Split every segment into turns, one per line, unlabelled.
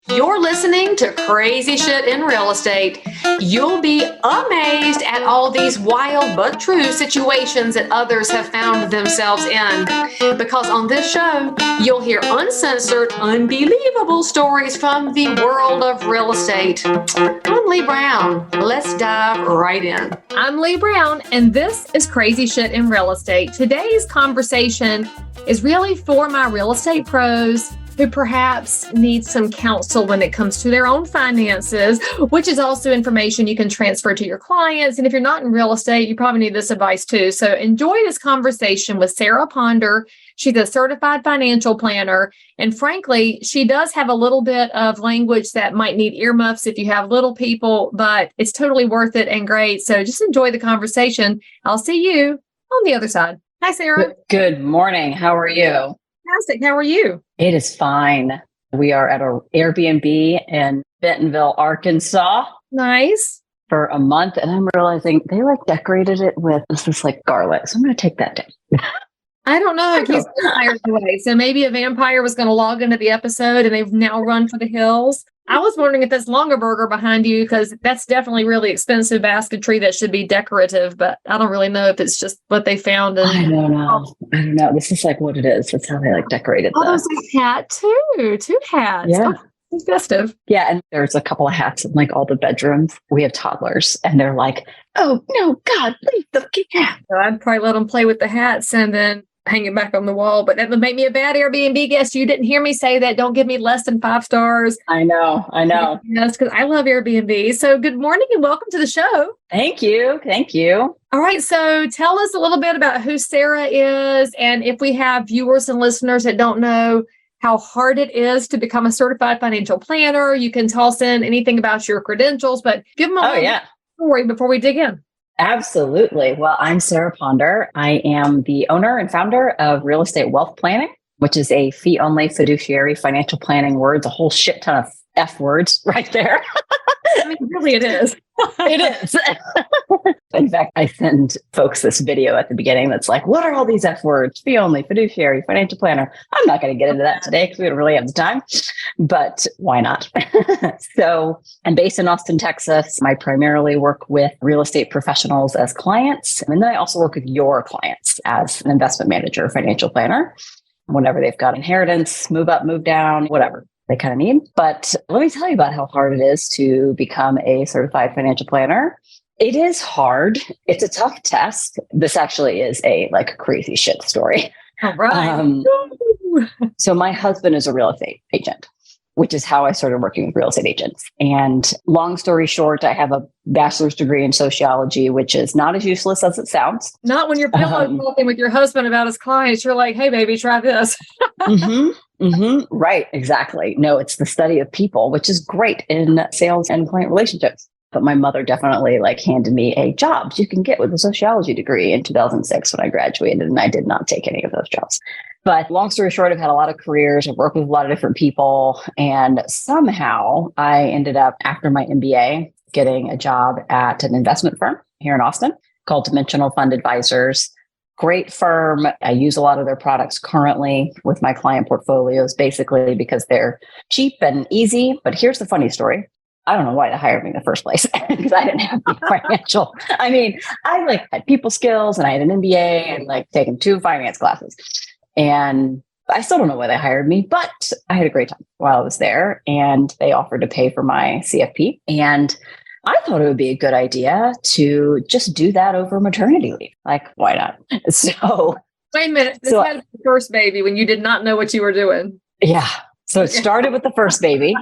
You're listening to Crazy Shit in Real Estate. You'll be amazed at all these wild but true situations that others have found themselves in. Because on this show, you'll hear uncensored, unbelievable stories from the world of real estate. I'm Leigh Brown. Let's dive right in.
I'm Leigh Brown, and this is Crazy Shit in Real Estate. Today's conversation is really for my real estate pros who perhaps need some counsel when it comes to their own finances, which is also information you can transfer to your clients. And if you're not in real estate, you probably need this advice too. So enjoy this conversation with Sarah Ponder. She's a certified financial planner. And frankly, she does have a little bit of language that might need earmuffs if you have little people, but it's totally worth it and great. So just enjoy the conversation. I'll see you on the other side. Hi, Sarah.
Good morning. How are you?
Fantastic. How are you?
It is fine. We are at an Airbnb in Bentonville, Arkansas.
Nice.
For a month. And I'm realizing they decorated it with this garlic. So I'm going to take that down.
I don't know. It keeps vampires away. So maybe a vampire was going to log into the episode and they've now run for the hills. I was wondering if that's Longer Burger behind you, because that's definitely really expensive basketry that should be decorative, but I don't really know if it's just what they found.
I don't know. This is what it is. That's how they decorated
Oh, there's a hat too. 2 hats.
Yeah.
Oh, it's festive.
Yeah. And there's a couple of hats in all the bedrooms. We have toddlers and they're like, oh no, God, leave the cat.
So I'd probably let them play with the hats and then hang it back on the wall, but that would make me a bad Airbnb guest. You didn't hear me say that. Don't give me less than 5 stars.
I know.
Yes, because I love Airbnb. So good morning and welcome to the show.
Thank you.
All right. So tell us a little bit about who Sarah is. And if we have viewers and listeners that don't know how hard it is to become a certified financial planner, you can toss in anything about your credentials, but give them a story before we dig in.
Absolutely. Well, I'm Sarah Ponder. I am the owner and founder of Real Estate Wealth Planning, which is a fee-only fiduciary financial planning words, a whole shit ton of F words right there.
I mean, really it is.
It is. In fact, I send folks this video at the beginning that's what are all these F words? Fee-only, fiduciary, financial planner. I'm not going to get into that today because we don't really have the time, but why not? So I'm based in Austin, Texas. I primarily work with real estate professionals as clients. And then I also work with your clients as an investment manager, financial planner, whenever they've got inheritance, move up, move down, whatever they kind of need. But let me tell you about how hard it is to become a certified financial planner. It is hard. It's a tough test. This actually is a crazy shit story.
All right.
So my husband is a real estate agent, which is how I started working with real estate agents. And long story short, I have a bachelor's degree in sociology, which is not as useless as it sounds.
Not when you're pillow talking with your husband about his clients. You're like, hey, baby, try this.
Right. Exactly. No, it's the study of people, which is great in sales and client relationships. But my mother definitely handed me a job you can get with a sociology degree in 2006 when I graduated, and I did not take any of those jobs. But long story short, I've had a lot of careers. I've worked with a lot of different people. And somehow I ended up, after my MBA, getting a job at an investment firm here in Austin called Dimensional Fund Advisors. Great firm. I use a lot of their products currently with my client portfolios, basically because they're cheap and easy. But here's the funny story. I don't know why they hired me in the first place because I didn't have the financial. I mean, I had people skills and I had an MBA and taken 2 finance classes. And I still don't know why they hired me, but I had a great time while I was there. And they offered to pay for my CFP. And I thought it would be a good idea to just do that over maternity leave. Why not? So
wait a minute. This had the first baby when you did not know what you were doing.
Yeah. So it started with the first baby.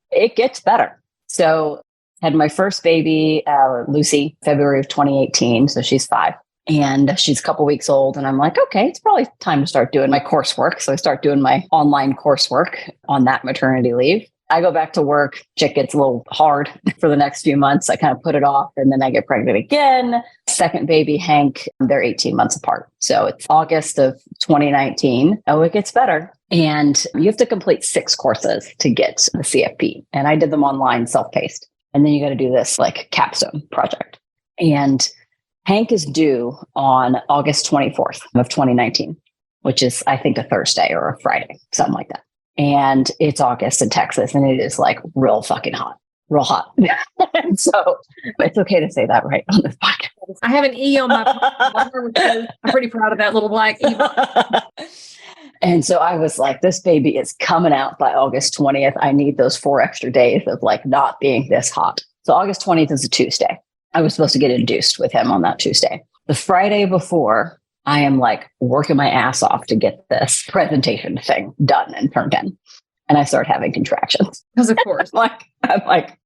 It gets better. So had my first baby, Lucy, February of 2018. So she's 5. And she's a couple weeks old. And I'm like, okay, it's probably time to start doing my coursework. So I start doing my online coursework on that maternity leave. I go back to work. Shit gets a little hard for the next few months. I kind of put it off and then I get pregnant again. Second baby, Hank, they're 18 months apart. So it's August of 2019. Oh, it gets better. And you have to complete 6 courses to get the CFP. And I did them online, self-paced. And then you got to do this capstone project. And Hank is due on August 24th of 2019, which is, I think, a Thursday or a Friday, something like that. and it's August in Texas, and it is like real fucking hot, real hot. And so it's okay to say that right on this podcast.
I have an E on my I'm pretty proud of that little black E.
And so I was like, this baby is coming out by August 20th. I need those 4 extra days of like not being this hot. So August 20th is a Tuesday. I was supposed to get induced with him on that Tuesday. The Friday before, I am like working my ass off to get this presentation thing done and turned in. And I start having contractions.
Because of course.
I'm like,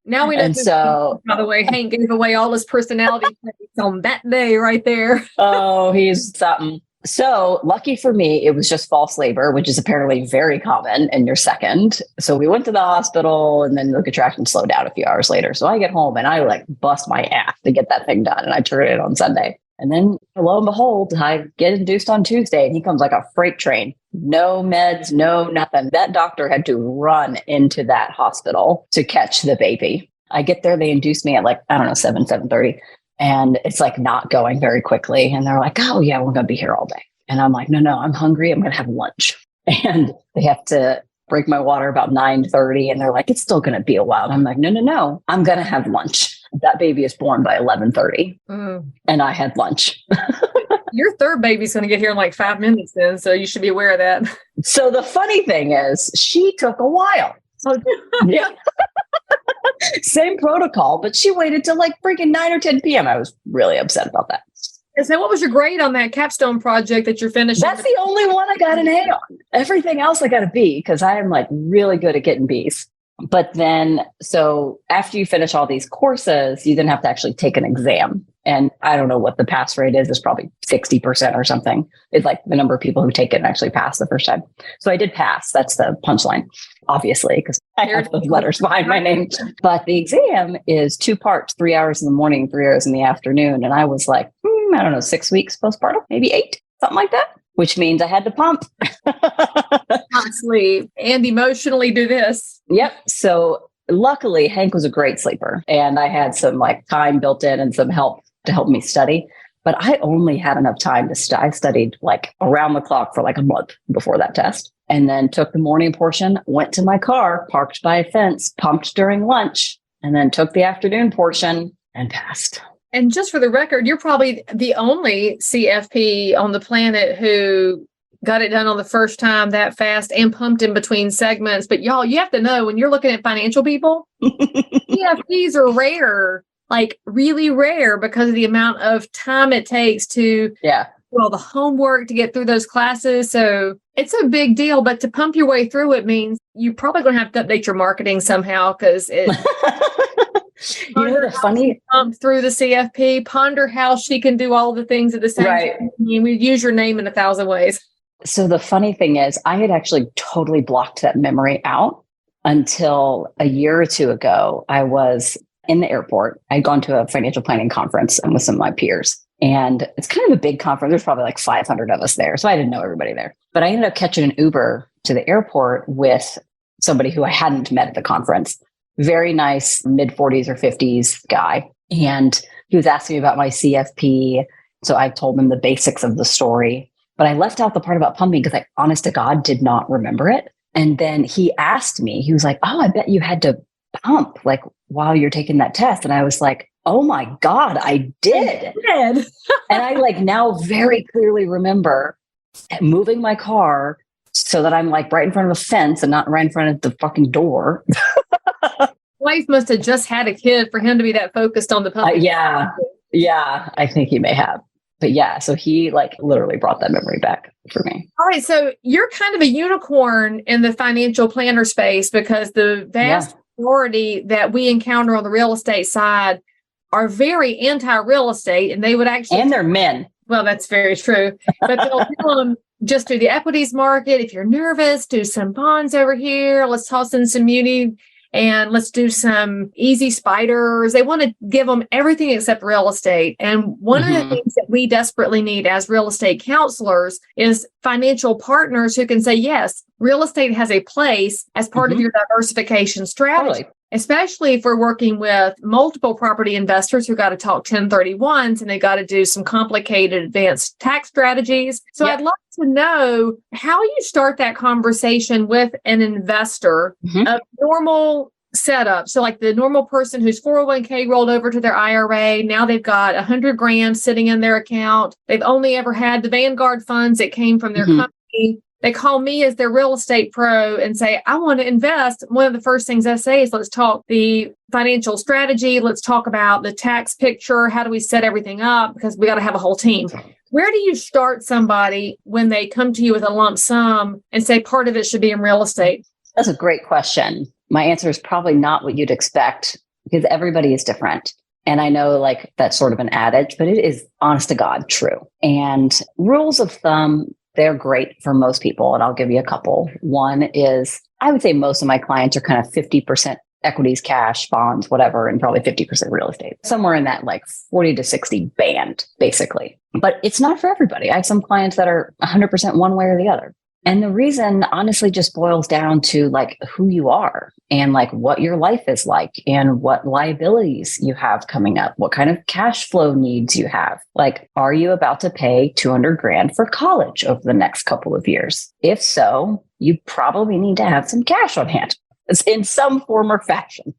now we know.
And so,
by the way, Hank gave away all his personality traits on that day right there.
Oh, he's something. So lucky for me, it was just false labor, which is apparently very common in your second. So we went to the hospital, and then the contraction slowed down a few hours later. So I get home and I like bust my ass to get that thing done. And I turn it in on Sunday. And then lo and behold, I get induced on Tuesday, and he comes like a freight train. No meds, no nothing. That doctor had to run into that hospital to catch the baby. I get there, they induce me at like, I don't know, 7:30. And it's like not going very quickly. And they're like, oh yeah, we're going to be here all day. And I'm like, no, I'm hungry. I'm going to have lunch. And they have to break my water about 9:30. And they're like, it's still going to be a while. And I'm like, no, I'm going to have lunch. That baby is born by 11:30. And I had lunch.
Your third baby's going to get here in like 5 minutes then. So you should be aware of that.
So the funny thing is, she took a while. Yeah. Same protocol, but she waited till like freaking 9 or 10 p.m. I was really upset about that.
And so what was your grade on that capstone project that you're finishing?
That's the only one I got an A on. Everything else I got a B, because I am like really good at getting Bs. But then, so after you finish all these courses, you then have to actually take an exam. And I don't know what the pass rate is. It's probably 60% or something. It's like the number of people who take it and actually pass the first time. So I did pass. That's the punchline, obviously, because I have those letters behind my name. But the exam is 2 parts, 3 hours in the morning, 3 hours in the afternoon. And I was like, I don't know, 6 weeks postpartum, maybe 8, something like that, which means I had to pump.
Not sleep and emotionally do this.
Yep. So luckily, Hank was a great sleeper, and I had some like time built in and some help to help me study. But I only had enough time to study. I studied like around the clock for like a month before that test, and then took the morning portion, went to my car, parked by a fence, pumped during lunch, and then took the afternoon portion and passed.
And just for the record, you're probably the only CFP on the planet who got it done on the first time that fast and pumped in between segments. But y'all, you have to know, when you're looking at financial people, CFPs are rare, like really rare, because of the amount of time it takes to do all the homework to get through those classes. So it's a big deal. But to pump your way through it means you're probably going to have to update your marketing somehow, because it...
You know, the funny
pump through the CFP, ponder how she can do all the things at the same time. We use your name in 1,000 ways.
So the funny thing is, I had actually totally blocked that memory out until a year or two ago. I was in the airport. I'd gone to a financial planning conference with some of my peers. And it's kind of a big conference. There's probably like 500 of us there. So I didn't know everybody there. But I ended up catching an Uber to the airport with somebody who I hadn't met at the conference. Very nice, mid-40s or 50s guy. And he was asking me about my CFP. So I told him the basics of the story. But I left out the part about pumping because I, honest to God, did not remember it. And then he asked me, he was like, oh, I bet you had to pump like while you're taking that test. And I was like, oh my God, I did. And I like now very clearly remember moving my car so that I'm like right in front of a fence and not right in front of the fucking door.
Wife must have just had a kid for him to be that focused on the pumping.
Yeah, I think he may have. But yeah, so he like literally brought that memory back for me.
All right. So you're kind of a unicorn in the financial planner space, because the vast majority that we encounter on the real estate side are very anti-real estate, and they would actually...
And they're men.
Well, that's very true. But they'll tell them, just do the equities market. If you're nervous, do some bonds over here. Let's toss in some muni. And let's do some easy spiders. They want to give them everything except real estate. And one of the things that we desperately need as real estate counselors is financial partners who can say, yes, real estate has a place as part of your diversification strategy. Totally. Especially if we're working with multiple property investors who got to talk 1031s and they got to do some complicated advanced tax strategies. So I'd love to know how you start that conversation with an investor, a normal setup. So like the normal person whose 401k rolled over to their IRA, now they've got $100,000 sitting in their account. They've only ever had the Vanguard funds that came from their company. They call me as their real estate pro and say, I want to invest. One of the first things I say is, let's talk the financial strategy. Let's talk about the tax picture. How do we set everything up? Because we got to have a whole team. Where do you start somebody when they come to you with a lump sum and say part of it should be in real estate?
That's a great question. My answer is probably not what you'd expect because everybody is different. And I know like that's sort of an adage, but it is honest to God true. And rules of thumb, they're great for most people. And I'll give you a couple. One is, I would say most of my clients are kind of 50% equities, cash, bonds, whatever, and probably 50% real estate, somewhere in that like 40 to 60 band, basically. But it's not for everybody. I have some clients that are 100% one way or the other. And the reason honestly just boils down to like who you are and like what your life is like and what liabilities you have coming up, what kind of cash flow needs you have. Like, are you about to pay $200,000 for college over the next couple of years? If so, you probably need to have some cash on hand. It's in some form or fashion.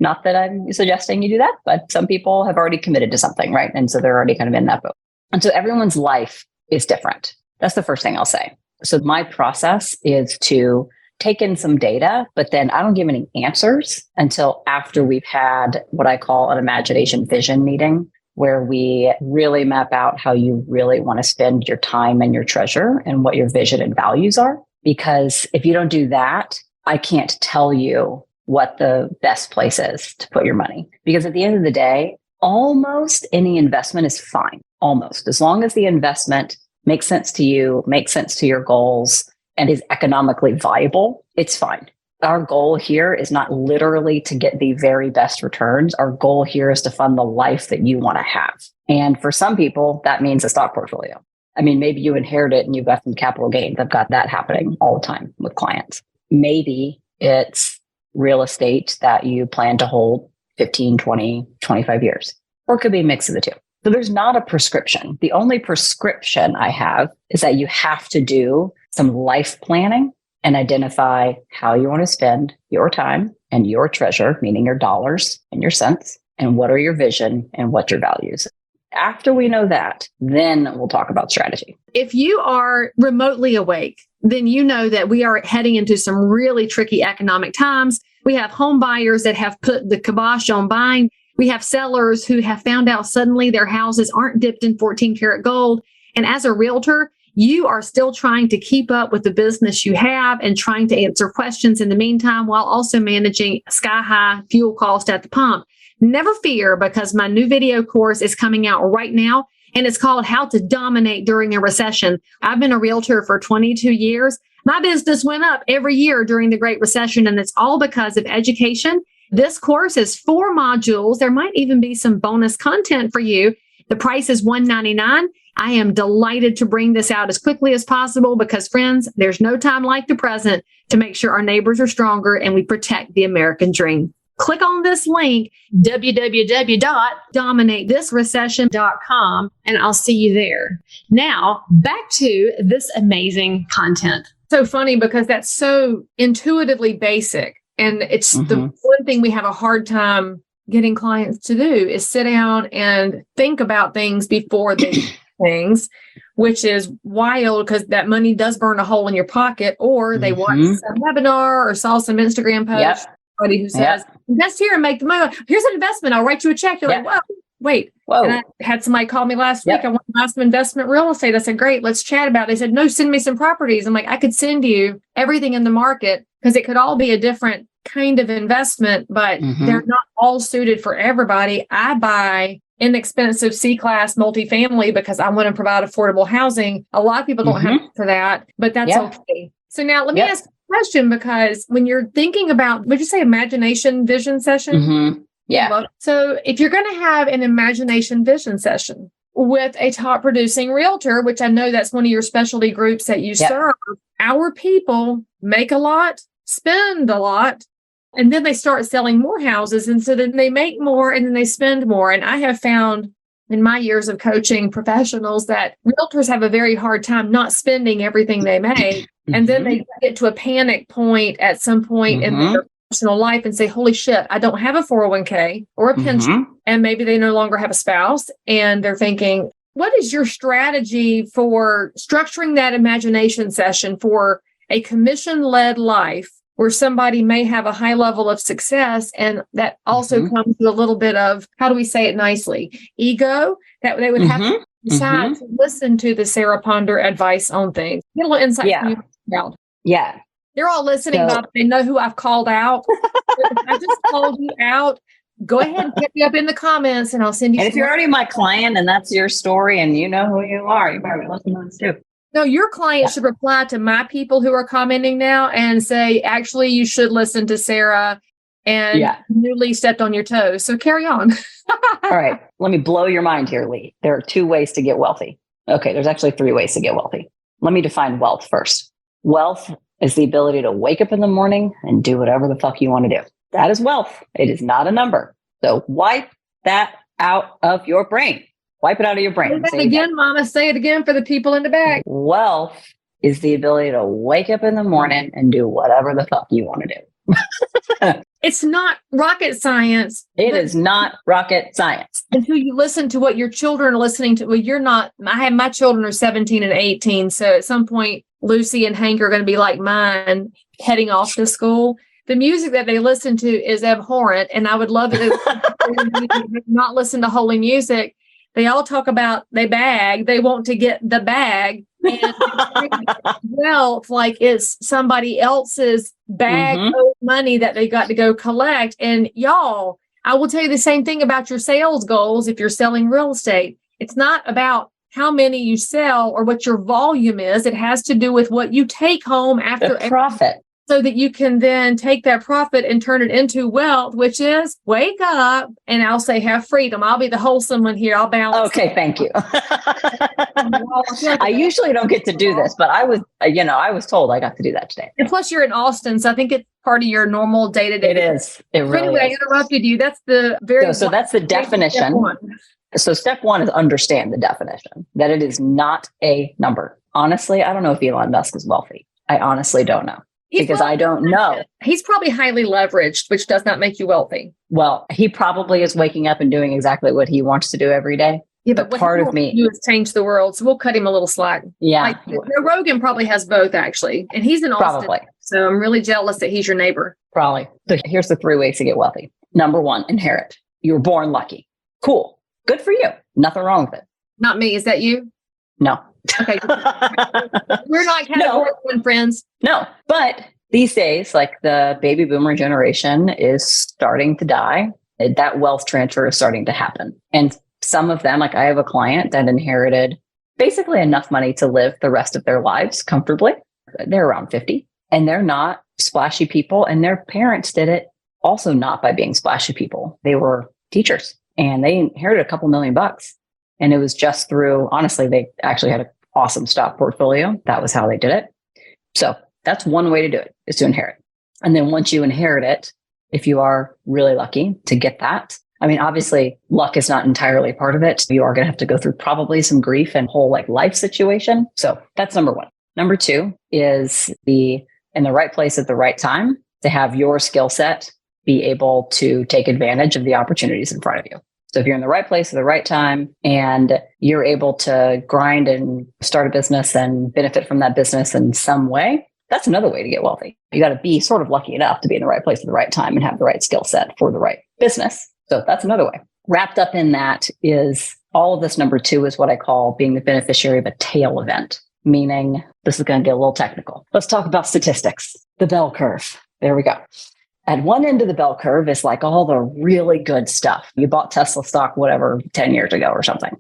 Not that I'm suggesting you do that, but some people have already committed to something, right? And so they're already kind of in that boat. And so everyone's life is different. That's the first thing I'll say. So my process is to take in some data, but then I don't give any answers until after we've had what I call an imagination vision meeting, where we really map out how you really want to spend your time and your treasure and what your vision and values are. Because if you don't do that, I can't tell you what the best place is to put your money. Because at the end of the day, almost any investment is fine. Almost. As long as the investment makes sense to you, makes sense to your goals, and is economically viable, it's fine. Our goal here is not literally to get the very best returns. Our goal here is to fund the life that you want to have. And for some people, that means a stock portfolio. I mean, maybe you inherit it and you've got some capital gains. I've got that happening all the time with clients. Maybe it's real estate that you plan to hold 15, 20, 25 years, or it could be a mix of the two. So there's not a prescription. The only prescription I have is that you have to do some life planning and identify how you want to spend your time and your treasure, meaning your dollars and your cents, and what are your vision and what your values. After we know that, then we'll talk about strategy.
If you are remotely awake, then you know that we are heading into some really tricky economic times. We have home buyers that have put the kibosh on buying. We have sellers who have found out suddenly their houses aren't dipped in 14 karat gold. And as a realtor, you are still trying to keep up with the business you have and trying to answer questions in the meantime, while also managing sky high fuel cost at the pump. Never fear, because my new video course is coming out right now, and it's called How to Dominate During a Recession. I've been a realtor for 22 years. My business went up every year during the Great Recession, and it's all because of education. This course is 4 modules. There might even be some bonus content for you. The price is $199. I am delighted to bring this out as quickly as possible because, friends, there's no time like the present to make sure our neighbors are stronger and we protect the American dream. Click on this link, www.dominatethisrecession.com, and I'll see you there. Now, back to this amazing content. So funny because that's so intuitively basic. And it's the one thing we have a hard time getting clients to do is sit down and think about things before they do things, which is wild because that money does burn a hole in your pocket, or they watched some webinar or saw some Instagram post. Somebody who says, invest here and make the money. Here's an investment. I'll write you a check. You're like, whoa, wait. Whoa. And I had somebody call me last week. I want to buy some investment real estate. I said, great, let's chat about it. They said, no, send me some properties. I'm like, I could send you everything in the market because it could all be a different kind of investment, but they're not all suited for everybody. I buy inexpensive C-class multifamily because I want to provide affordable housing. A lot of people don't have for that, but that's okay. So now let me ask a question, because when you're thinking about, would you say imagination vision session? So if you're going to have an imagination vision session with a top producing realtor, which I know that's one of your specialty groups that you serve, our people make a lot, spend a lot, and then they start selling more houses. And so then they make more and then they spend more. And I have found in my years of coaching professionals that realtors have a very hard time not spending everything they make. And then they get to a panic point at some point in their personal life and say, holy shit, I don't have a 401k or a pension. And maybe they no longer have a spouse. And they're thinking, what is your strategy for structuring that imagination session for a commission-led life where somebody may have a high level of success, and that also comes with a little bit of, how do we say it nicely, ego, that they would have to decide to listen to the Sarah Ponder advice on things. Get a little insight from you about.
Yeah.
They're all listening, Bob. They know who I've called out. I just called you out. Go ahead and hit me up in the comments and I'll send you.
And if you're already my client and that's your story and you know who you are, you better listen to this too.
No, your client should reply to my people who are commenting now and say, actually, you should listen to Sarah and newly stepped on your toes. So carry on.
All right. Let me blow your mind here, Leigh. There are 2 ways to get wealthy. Okay. There's actually 3 ways to get wealthy. Let me define wealth first. Wealth is the ability to wake up in the morning and do whatever the fuck you want to do. That is wealth. It is not a number. So wipe that out of your brain. Wipe it out of your brain.
Say it again, Mama. Say it again for the people in the back.
Wealth is the ability to wake up in the morning and do whatever the fuck you want to do.
It's not rocket science.
It is not rocket science.
Until you listen to what your children are listening to. Well, you're not. My children are 17 and 18. So at some point, Lucy and Hank are going to be like mine, heading off to school. The music that they listen to is abhorrent, and I would love it if not listen to holy music. They all talk about they want to get the bag, and wealth like it's somebody else's bag of money that they got to go collect. And y'all, I will tell you the same thing about your sales goals. If you're selling real estate, it's not about how many you sell or what your volume is. It has to do with what you take home after
the profit.
So that you can then take that profit and turn it into wealth, which is wake up and I'll say have freedom. I'll be the wholesome one here. I'll balance.
Okay, thank you. I usually don't get to do this, but I was told I got to do that today.
And plus you're in Austin, so I think it's part of your normal day-to-day.
It is. It really
anyway,
is.
I interrupted you. That's the very
So that's the definition. So step 1 is understand the definition, that it is not a number. Honestly, I don't know if Elon Musk is wealthy. I honestly don't know. Because I don't know.
He's probably highly leveraged, which does not make you wealthy.
Well, he probably is waking up and doing exactly what he wants to do every day.
Yeah, but
part of me
is change the world. So we'll cut him a little slack.
Yeah.
Like, Rogan probably has both, actually. And he's in Austin.
Probably.
So I'm really jealous that he's your neighbor.
Probably. So here's the 3 ways to get wealthy. Number 1, inherit. You were born lucky. Cool. Good for you. Nothing wrong with it.
Not me. Is that you?
No.
Okay. We're not category 1 friends.
No. But these days, like the baby boomer generation is starting to die. That wealth transfer is starting to happen. And some of them, like I have a client that inherited basically enough money to live the rest of their lives comfortably. They're around 50 and they're not splashy people. And their parents did it also not by being splashy people. They were teachers and they inherited a couple $1,000,000. And it was just through, honestly, they actually had an awesome stock portfolio. That was how they did it. So that's one way to do it, is to inherit. And then once you inherit it, if you are really lucky to get that, I mean, obviously luck is not entirely part of it. You are going to have to go through probably some grief and whole like life situation. So that's number 1. Number 2 is be in the right place at the right time to have your skill set be able to take advantage of the opportunities in front of you. So if you're in the right place at the right time and you're able to grind and start a business and benefit from that business in some way, that's another way to get wealthy. You got to be sort of lucky enough to be in the right place at the right time and have the right skill set for the right business. So that's another way. Wrapped up in that is all of this. Number 2 is what I call being the beneficiary of a tail event, meaning this is going to get a little technical. Let's talk about statistics, the bell curve. There we go. At one end of the bell curve is like all the really good stuff. You bought Tesla stock, whatever, 10 years ago or something.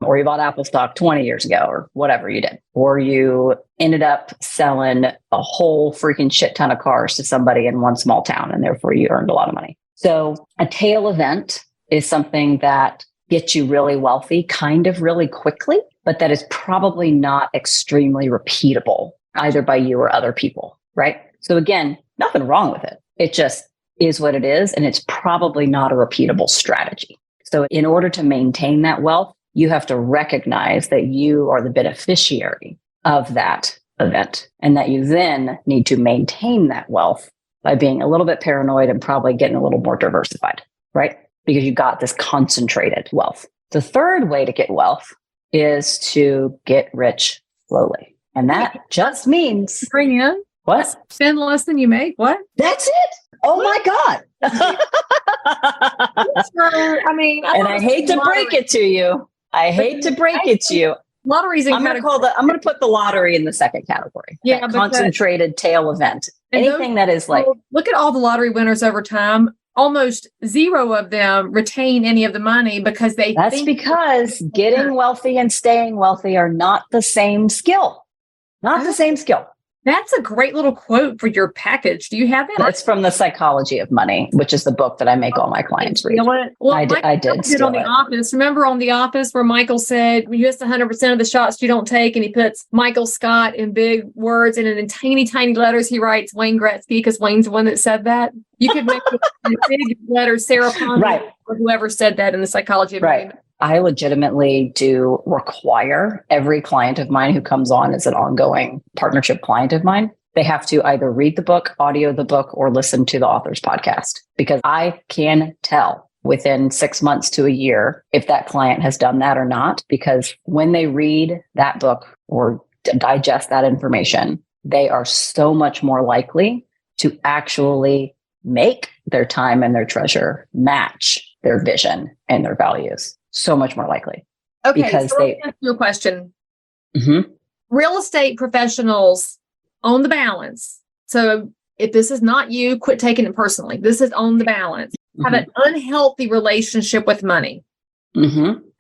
Or you bought Apple stock 20 years ago or whatever you did. Or you ended up selling a whole freaking shit ton of cars to somebody in one small town and therefore you earned a lot of money. So a tail event is something that gets you really wealthy kind of really quickly, but that is probably not extremely repeatable either by you or other people, right? So again, nothing wrong with it. It just is what it is. And it's probably not a repeatable strategy. So in order to maintain that wealth, you have to recognize that you are the beneficiary of that event and that you then need to maintain that wealth by being a little bit paranoid and probably getting a little more diversified, right? Because you got this concentrated wealth. The third way to get wealth is to get rich slowly. And that just means
Bring in
what?
spend less than you make. What?
That's it. Oh my God.
I mean,
And I hate to break it to you. I hate to break it to you.
Lotteries.
I'm going to put the lottery in the second category.
Yeah,
that concentrated tail event. Anything that is like,
look at all the lottery winners over time. Almost zero of them retain any of the money because
that's because getting wealthy and staying wealthy are not the same skill. Not the same skill.
That's a great little quote for your package. Do you have that?
That's from The Psychology of Money, which is the book that I make all my clients read.
Well,
I did steal
on The Office. Remember on The Office where Michael said, you miss 100% of the shots you don't take, and he puts Michael Scott in big words, and in tiny, tiny letters he writes Wayne Gretzky because Wayne's the one that said that. You could make it in big letters, Sarah Pond,
right,
or whoever said that in The Psychology of Money.
I legitimately do require every client of mine who comes on as an ongoing partnership client of mine. They have to either read the book, audio the book, or listen to the author's podcast, because I can tell within 6 months to a year if that client has done that or not, because when they read that book or digest that information, they are so much more likely to actually make their time and their treasure match their vision and their values. So much more likely.
Okay,
because
so let me ask you a question.
Mm-hmm.
Real estate professionals on the balance. So if this is not you, quit taking it personally. This is on the balance. Have an unhealthy relationship with money.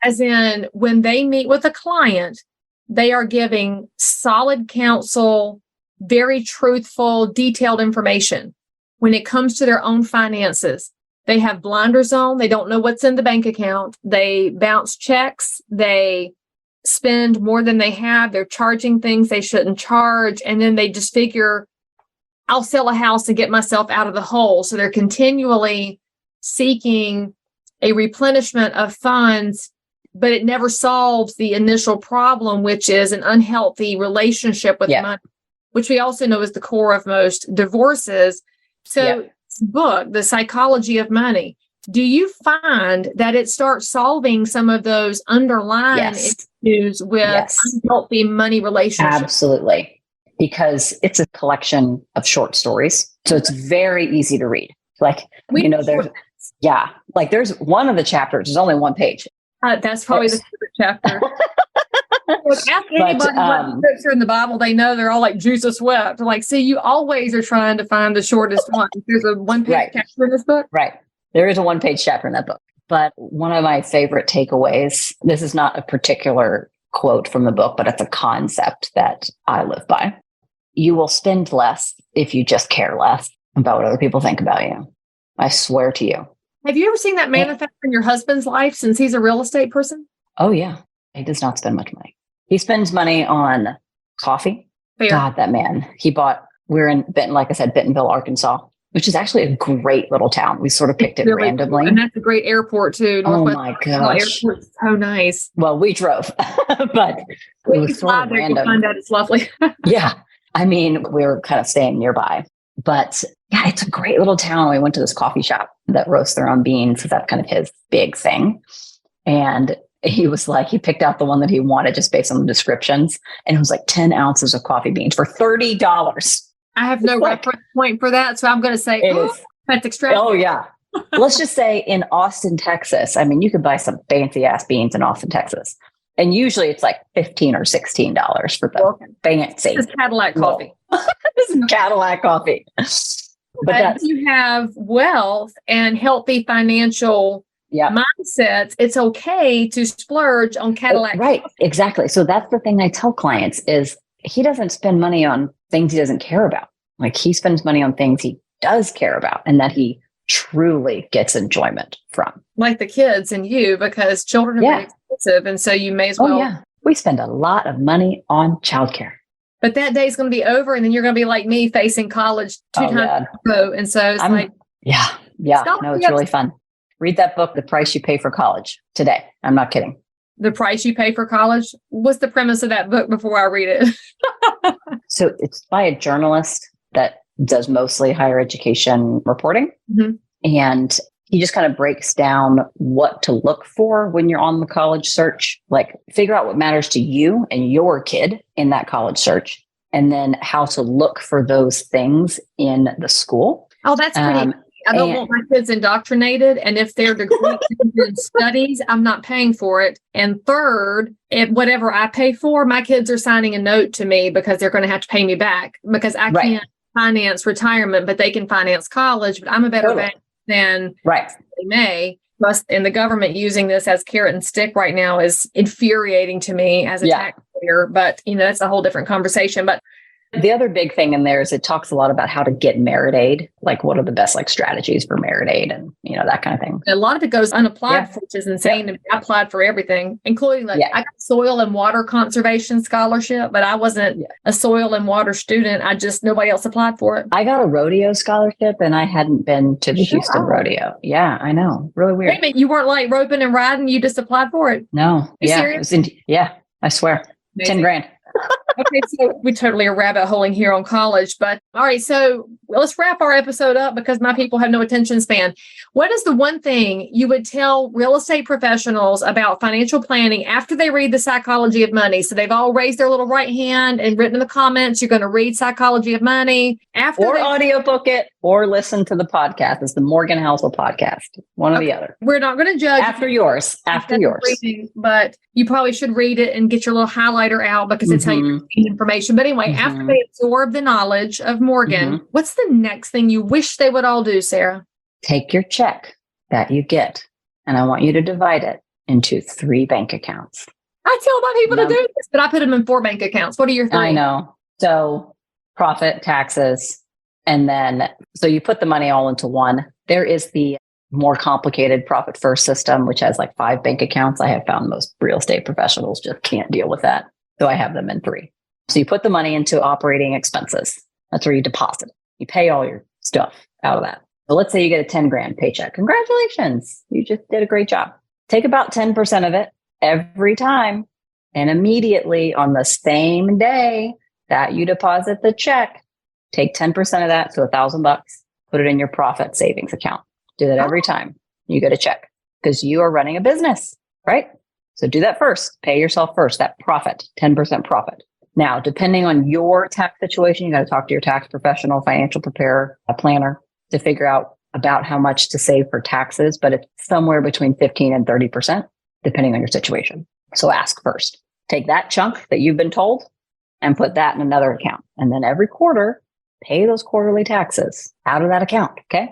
As in, when they meet with a client, they are giving solid counsel, very truthful, detailed information. When it comes to their own finances, they have blinders on. They don't know what's in the bank account. They bounce checks. They spend more than they have. They're charging things they shouldn't charge. And then they just figure, I'll sell a house and get myself out of the hole. So they're continually seeking a replenishment of funds, but it never solves the initial problem, which is an unhealthy relationship with money, which we also know is the core of most divorces. So book, The Psychology of Money, do you find that it starts solving some of those underlying issues with unhealthy money relationships?
Absolutely. Because it's a collection of short stories. So it's very easy to read. Like, there's one of the chapters, there's only one page.
That's probably the favorite chapter. Ask anybody what scripture in the Bible they know. They're all like Jesus wept. They're like, see, you always are trying to find the shortest one. There's a one-page chapter in this book.
Right. There is a one-page chapter in that book. But one of my favorite takeaways, this is not a particular quote from the book, but it's a concept that I live by. You will spend less if you just care less about what other people think about you. I swear to you.
Have you ever seen that manifest in your husband's life since he's a real estate person?
Oh, yeah. He does not spend much money. He spends money on coffee.
Fair.
God, that man. We're in Benton, like I said, Bentonville, Arkansas, which is actually a great little town. We sort of picked it really randomly.
And that's a great airport too.
Northwest my gosh.
Airport's so nice.
Well, we drove, but it was sort of random.
Find out it's lovely.
Yeah. I mean, we were kind of staying nearby, but yeah, it's a great little town. We went to this coffee shop that roasts their own beans. So that's kind of his big thing. And he was like, he picked out the one that he wanted just based on the descriptions. And it was like 10 ounces of coffee beans for $30.
I have no reference point for that. So I'm going to say, that's extravagant.
Oh, yeah. Let's just say in Austin, Texas. I mean, you could buy some fancy ass beans in Austin, Texas. And usually it's like $15 or $16 for the fancy.
This is Cadillac coffee.
This is Cadillac coffee.
But if you have wealth and healthy financial mindsets, it's okay to splurge on Cadillac.
Right. Exactly. So that's the thing I tell clients is he doesn't spend money on things he doesn't care about. Like he spends money on things he does care about and that he truly gets enjoyment from.
Like the kids and you, because children are very expensive. And so you may as well.
We spend a lot of money on childcare.
But that day's going to be over. And then you're going to be like me facing college two times in a row. And so it's
no, it's really fun. Read that book, The Price You Pay for College, today. I'm not kidding.
The Price You Pay for College. What's the premise of that book before I read it?
So it's by a journalist that does mostly higher education reporting.
Mm-hmm.
And he just kind of breaks down what to look for when you're on the college search, like figure out what matters to you and your kid in that college search, and then how to look for those things in the school.
Oh, that's pretty. I don't want my kids indoctrinated. And if they're degree in studies, I'm not paying for it. And third, whatever I pay for, my kids are signing a note to me because they're going to have to pay me back because I can't finance retirement, but they can finance college. But I'm a better bank than they may. Plus, and the government using this as carrot and stick right now is infuriating to me as a taxpayer. But, that's a whole different conversation. But
the other big thing in there is it talks a lot about how to get merit aid, like what are the best strategies for merit aid and, that kind of thing.
A lot of it goes unapplied, which is insane to me. I applied for everything, including I got soil and water conservation scholarship, but I wasn't a soil and water student. Nobody else applied for it. I got a rodeo scholarship and I hadn't been to the Houston rodeo. Yeah, I know. Really weird. Wait a minute, you weren't like roping and riding, you just applied for it?
No.
Are you serious?
I swear.
Amazing.
$10,000.
Okay, so we totally are rabbit holing here on college, but all right, so let's wrap our episode up because my people have no attention span. What is the one thing you would tell real estate professionals about financial planning after they read The Psychology of Money? So they've all raised their little right hand and written in the comments, you're going to read Psychology of Money. Or
audiobook it or listen to the podcast. It's the Morgan Housel podcast, one or the other.
We're not going to judge.
After yours.
Reading, but you probably should read it and get your little highlighter out because it's how you retain information. But anyway, after they absorb the knowledge of Morgan, what's the next thing you wish they would all do, Sarah?
Take your check that you get, and I want you to divide it into 3 bank accounts.
I tell my people to do this, but I put them in 4 bank accounts. What are your 3?
I know. So profit, taxes, and then, so you put the money all into one. There is the more complicated profit first system, which has 5 bank accounts. I have found most real estate professionals just can't deal with that. So I have them in 3. So you put the money into operating expenses. That's where you deposit. You pay all your stuff out of that. So let's say you get a $10,000 paycheck. Congratulations. You just did a great job. Take about 10% of it every time. And immediately on the same day that you deposit the check, take 10% of that, so $1,000, put it in your profit savings account. Do that every time you get a check because you are running a business, right? So do that first. Pay yourself first, that profit, 10% profit. Now, depending on your tax situation, you got to talk to your tax professional, financial preparer, a planner to figure out about how much to save for taxes, but it's somewhere between 15 and 30%, depending on your situation. So ask first. Take that chunk that you've been told and put that in another account. And then every quarter, pay those quarterly taxes out of that account, okay?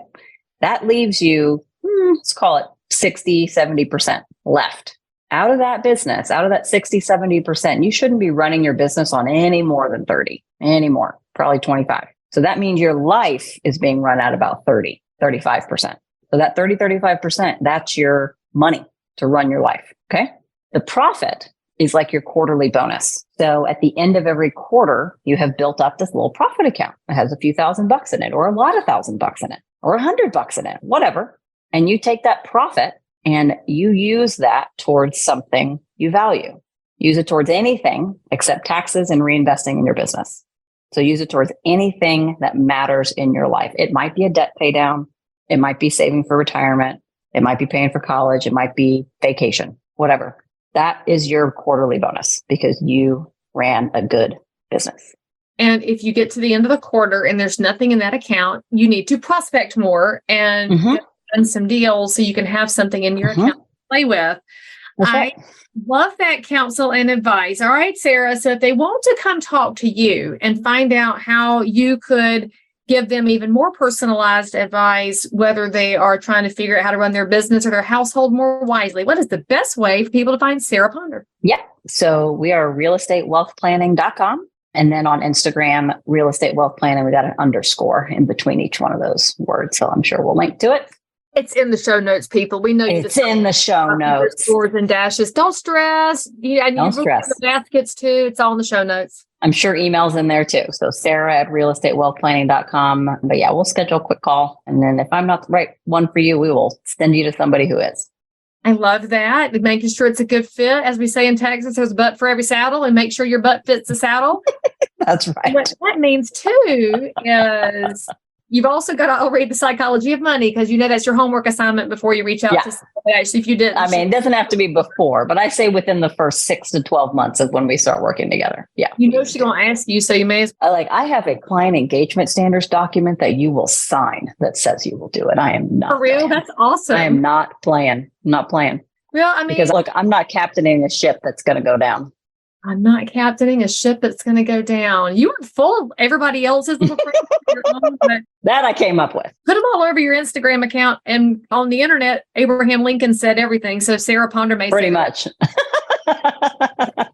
That leaves you, let's call it 60, 70% left. Out of that business, out of that 60, 70%, you shouldn't be running your business on any more than 30, anymore, probably 25. So that means your life is being run at about 30, 35%. So that 30, 35%, that's your money to run your life, okay? The profit is like your quarterly bonus. So at the end of every quarter, you have built up this little profit account. It has a few $1,000s in it, or a lot of $1,000s in it, or $100 in it, whatever. And you take that profit and you use that towards something you value. Use it towards anything except taxes and reinvesting in your business. So use it towards anything that matters in your life. It might be a debt pay down. It might be saving for retirement. It might be paying for college. It might be vacation, whatever. That is your quarterly bonus because you ran a good business.
And if you get to the end of the quarter and there's nothing in that account, you need to prospect more and done some deals so you can have something in your account to play with. I love that counsel and advice. All right, Sarah. So if they want to come talk to you and find out how you could give them even more personalized advice, whether they are trying to figure out how to run their business or their household more wisely, what is the best way for people to find Sarah Ponder?
Yeah. So we are realestatewealthplanning.com. And then on Instagram, real estate wealth planning, we got an underscore in between each one of those words. So I'm sure we'll link to it.
It's in the show notes, people. We know you.
It's in the show notes.
Scores and dashes. Don't stress. Yeah, and
don't stress.
The baskets too. It's all in the show notes.
I'm sure email's in there too. So Sarah@realestatewealthplanning.com. But yeah, we'll schedule a quick call. And then if I'm not the right one for you, we will send you to somebody who is.
I love that. Making sure it's a good fit. As we say in Texas, there's a butt for every saddle, and make sure your butt fits the saddle.
That's right.
What that means too is you've also got to all read The Psychology of Money, because that's your homework assignment before you reach out to somebody. Actually, if you didn't.
I mean, it doesn't have to be before, but I say within the first 6 to 12 months of when we start working together. Yeah.
She's going to ask you, so you may as
I have a client engagement standards document that you will sign that says you will do it. I am not.
For real?
Playing.
That's awesome.
I am not playing. Not playing.
Well, I mean,
because look, I'm not captaining a ship that's going to go down.
I'm not captaining a ship that's going to go down. You are full of everybody else's little friends.
That I came up with.
Put them all over your Instagram account, and on the internet, Abraham Lincoln said everything. So Sarah Ponder may
pretty much.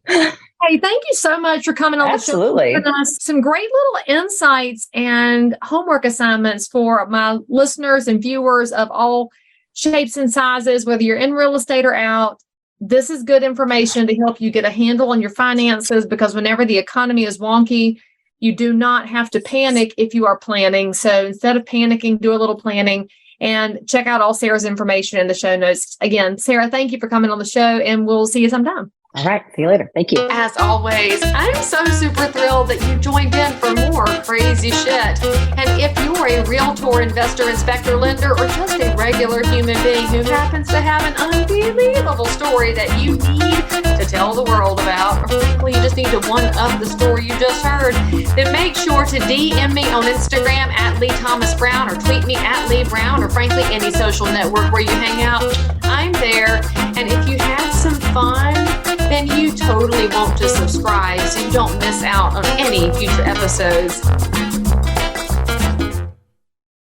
Hey, thank you so much for coming on the show.
Absolutely.
Some great little insights and homework assignments for my listeners and viewers of all shapes and sizes, whether you're in real estate or out. This is good information to help you get a handle on your finances, because whenever the economy is wonky, you do not have to panic if you are planning. So instead of panicking, do a little planning, and check out all Sarah's information in the show notes. Again, Sarah, thank you for coming on the show, and we'll see you sometime.
All right. See you later. Thank you.
As always, I'm so super thrilled that you joined in for more crazy shit. And if you're a realtor, investor, inspector, lender, or just a regular human being who happens to have an unbelievable story that you need to tell the world about, or frankly, you just need to one-up the story you just heard, then make sure to DM me on Instagram @LeightThomasBrown, or tweet me @LeightBrown, or frankly, any social network where you hang out. I'm there. And if you had some fun, then you totally want to subscribe so you don't miss out on any future episodes.